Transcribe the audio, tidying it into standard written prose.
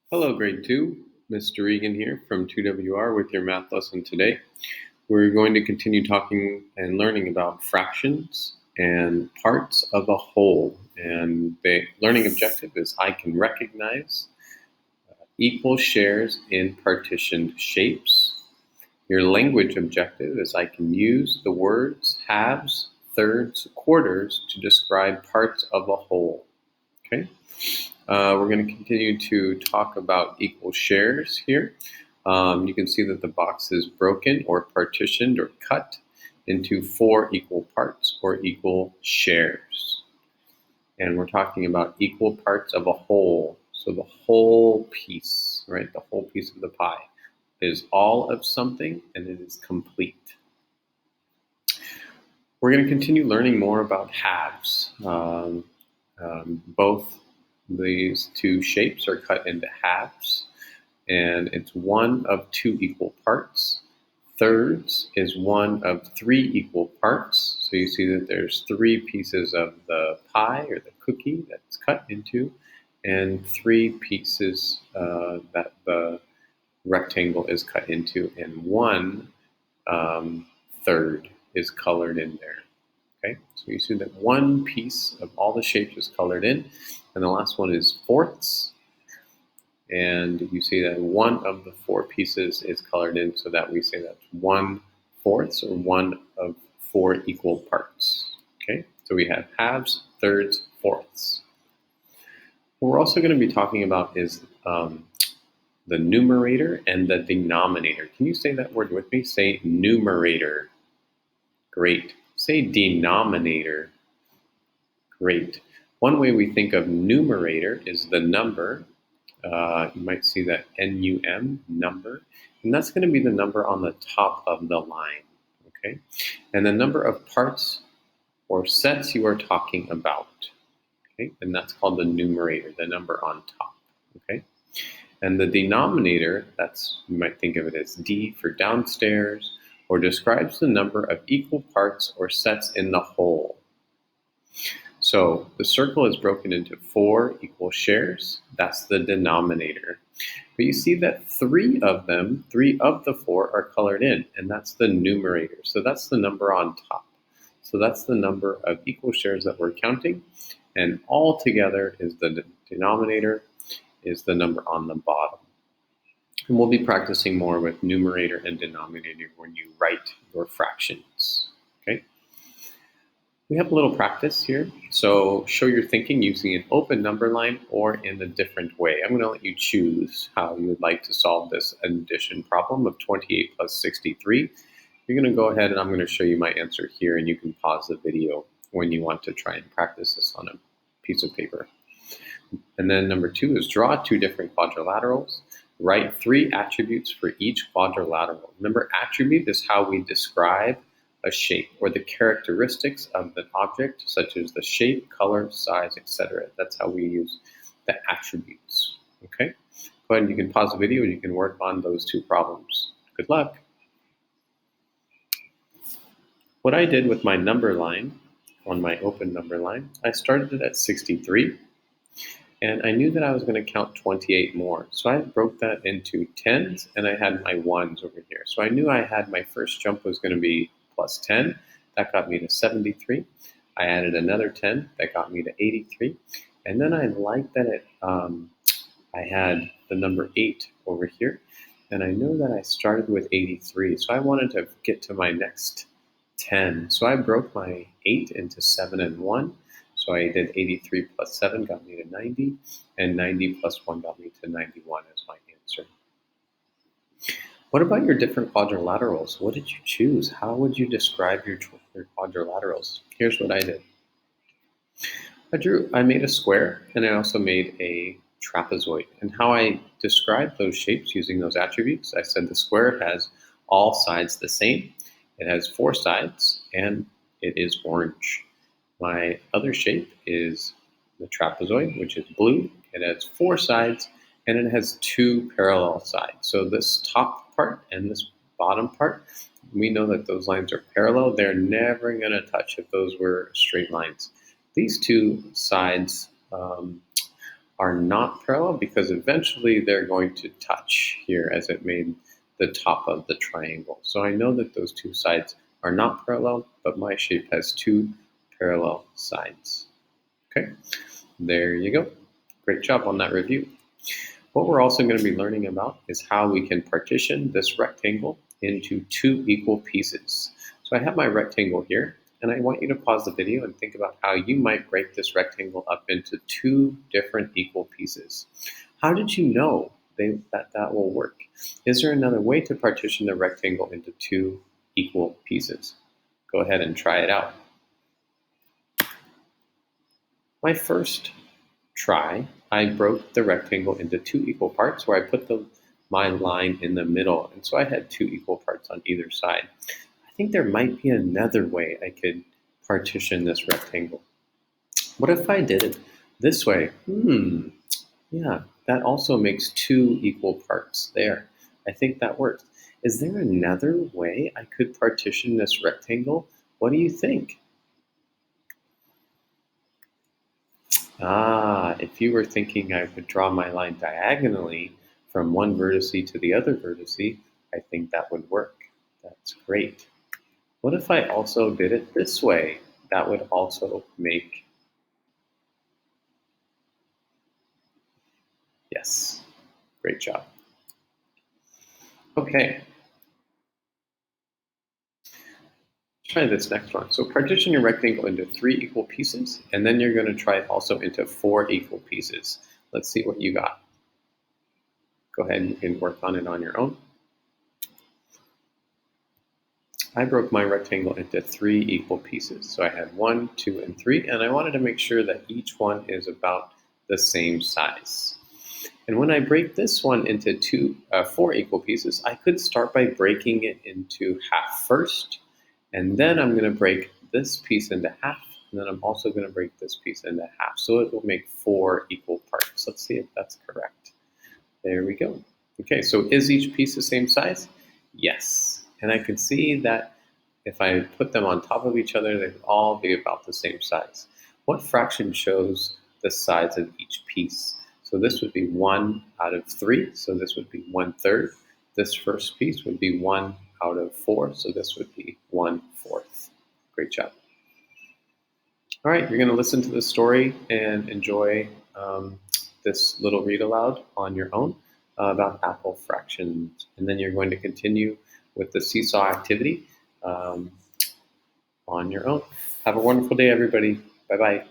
Hello, grade 2. Mr. Egan here from 2WR with your math lesson today. We're going to continue talking and learning about fractions and parts of a whole. And the learning objective is I can recognize equal shares in partitioned shapes. Your language objective is I can use the words halves, thirds, quarters to describe parts of a whole. Okay? We're going to continue to talk about equal shares here. You can see that the box is broken or partitioned or cut into 4 equal parts or equal shares. And we're talking about equal parts of a whole. So the whole piece, right? The whole piece of the pie is all of something and it is complete. We're going to continue learning more about halves. Both these two shapes are cut into halves, and it's one of 2 equal parts. Thirds is one of 3 equal parts. So you see that there's 3 pieces of the pie or the cookie that's cut into, and 3 pieces that the rectangle is cut into, and 1 third is colored in there. Okay, so you see that 1 piece of all the shapes is colored in, and the last one is fourths. And you see that 1 of the 4 pieces is colored in, so that we say that's 1/4 or 1 of 4 equal parts. Okay, so we have halves, thirds, fourths. What we're also going to be talking about is the numerator and the denominator. Can you say that word with me? Say numerator. Great. Say denominator. Great. One way we think of numerator is the number. You might see that NUM, number, and that's going to be the number on the top of the line, okay? And the number of parts or sets you are talking about, okay? And that's called the numerator, the number on top, okay? And the denominator, you might think of it as D for downstairs, or describes the number of equal parts or sets in the whole. So the circle is broken into 4 equal shares. That's the denominator. But you see that 3 of the 4 are colored in, and that's the numerator. So that's the number on top. So that's the number of equal shares that we're counting, and all together is the denominator, is the number on the bottom. And we'll be practicing more with numerator and denominator when you write your fractions, okay? We have a little practice here. So show your thinking using an open number line or in a different way. I'm going to let you choose how you would like to solve this addition problem of 28 plus 63. You're going to go ahead and I'm going to show you my answer here, and you can pause the video when you want to try and practice this on a piece of paper. And then number 2 is draw 2 different quadrilaterals. Write 3 attributes for each quadrilateral. Remember, attribute is how we describe a shape or the characteristics of the object, such as the shape, color, size, etc. That's how we use the attributes. Okay? Go ahead and you can pause the video and you can work on those 2 problems. Good luck. What I did with my number line, on my open number line, I started it at 63. And I knew that I was going to count 28 more. So I broke that into tens, and I had my ones over here. So I knew I had my first jump was going to be plus 10. That got me to 73. I added another 10. That got me to 83. And then I liked that I had the number 8 over here. And I know that I started with 83. So I wanted to get to my next 10. So I broke my 8 into 7 and 1. So I did 83 plus 7 got me to 90, and 90 plus 1 got me to 91 as my answer. What about your different quadrilaterals? What did you choose? How would you describe your quadrilaterals? Here's what I did. I made a square, and I also made a trapezoid. And how I described those shapes using those attributes, I said the square has all sides the same. It has 4 sides, and it is orange. My other shape is the trapezoid, which is blue. It has 4 sides, and it has 2 parallel sides. So this top part and this bottom part, we know that those lines are parallel. They're never going to touch if those were straight lines. These 2 sides are not parallel because eventually they're going to touch here as it made the top of the triangle. So I know that those two sides are not parallel, but my shape has two parallel sides. Okay, there you go. Great job on that review. What we're also going to be learning about is how we can partition this rectangle into two equal pieces. So I have my rectangle here, and I want you to pause the video and think about how you might break this rectangle up into two different equal pieces. How did you know that will work? Is there another way to partition the rectangle into two equal pieces? Go ahead and try it out. My first try, I broke the rectangle into two equal parts where I put my line in the middle. And so I had two equal parts on either side. I think there might be another way I could partition this rectangle. What if I did it this way? Yeah, that also makes two equal parts there. I think that works. Is there another way I could partition this rectangle? What do you think? If you were thinking I would draw my line diagonally from one vertex to the other vertex, I think that would work. That's great. What if I also did it this way? That would also make, yes, great job. Okay, let's try this next one. So partition your rectangle into three equal pieces, and then you're going to try it also into four equal pieces. Let's see what you got. Go ahead, you can work on it on your own. I broke my rectangle into three equal pieces. So I had 1, 2, and 3, and I wanted to make sure that each one is about the same size. And when I break this one into four equal pieces, I could start by breaking it into half first, and then I'm going to break this piece into half, and then I'm also going to break this piece into half. So it will make four equal parts. Let's see if that's correct. There we go. Okay, so is each piece the same size? Yes. And I can see that if I put them on top of each other, they would all be about the same size. What fraction shows the size of each piece? So this would be 1 out of 3, so this would be 1/3. This first piece would be 1 out of 4, so this would be 1/4. Great job. All right, you're going to listen to the story and enjoy this little read aloud on your own about apple fractions. And then you're going to continue with the seesaw activity on your own. Have a wonderful day, everybody. Bye-bye.